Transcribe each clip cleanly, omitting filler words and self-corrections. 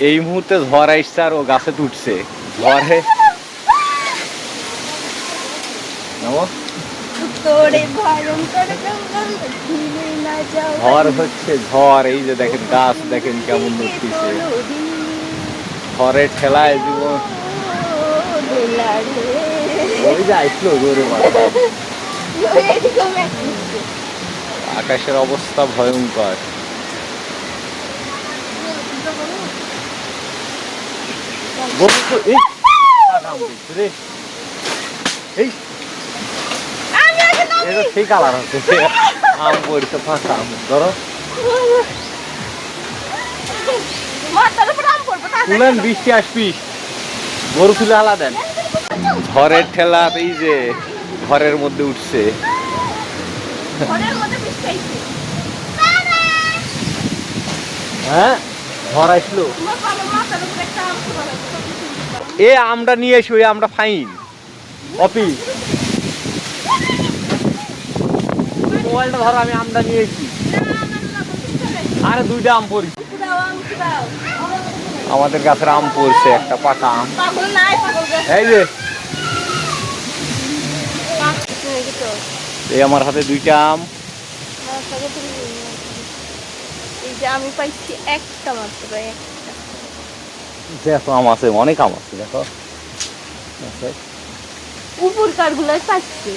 এই মুহূর্তে ঝড় আসছে আর ও গাছে উঠছে ঝড়ে ঝড় হচ্ছে ঝড়। এই যে দেখেন গাছ দেখেন কেমন উঠতেছে ঝড়ের ঠেলায় জীবন। ওই যে আসলো জোরে আকাশের অবস্থা ভয়ঙ্কর। সেই কালার হচ্ছে আম পড়ছে ফাঁকা আম ধরো তুলেন বৃষ্টি আসবি গরু তুলে হালা দেন। ঝড়ের ঠেলা এই যে ঘরের মধ্যে উঠছে। হ্যাঁ ঝড় আসলো এ আমরা নিয়ে এসি ওই আমরা ফাইন অপি মোবাইলটা ধরো আমি আমটা নিয়ে এসি। আরে দুইটা আম পড়ি আমাদের গাছের আম পড়ছে একটা পাকা আম। এই যে এই আমার হাতে দুইটা আম। আমি পাইছি একটা মাত্র দেখো আম আছে অনেক আম আছে দেখো উপর কারগুলাই পাচ্ছি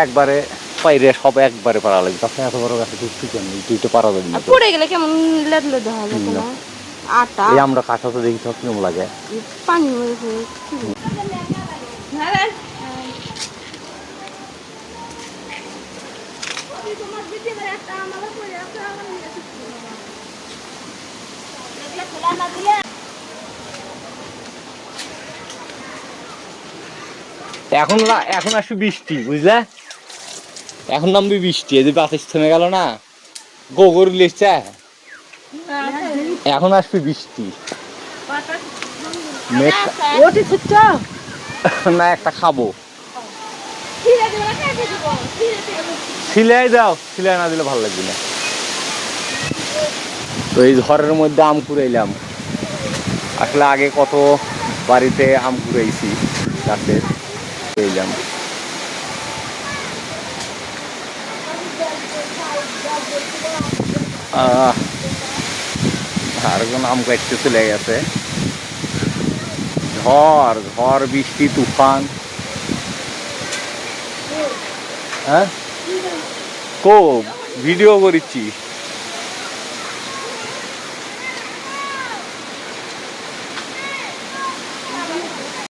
একবারে পাইরে সব একবারে পারা লাগবে তখন এত বড় গাছে ঢুকছি কেন দুইটা পারা যাবে না পড়ে গেলে কেমন লেদলে দেওয়া যাবে না আটা এই আমরা কাঁচাতে দেখি তো কিরকম লাগে পানি হয়েছে এখন এখন আসবে বৃষ্টি বুঝলে এখন নামবি বৃষ্টি এই যে বাতাস থেমে গেল না গোগর লেসছে এখন আসবে বৃষ্টি না একটা খাবো সিলাই দাও সিলাই না দিলে ভালো লাগবে না। তো এই ঝড়ের মধ্যে আম কুড়াইলাম আসলে আগে কত বাড়িতে আম কুড়াইছি গাছের পেলাম আর কোন আম কাটতে চলে গেছে ঝড় ঝড় বৃষ্টি তুফান। হ্যাঁ কো ভিডিও করেছি।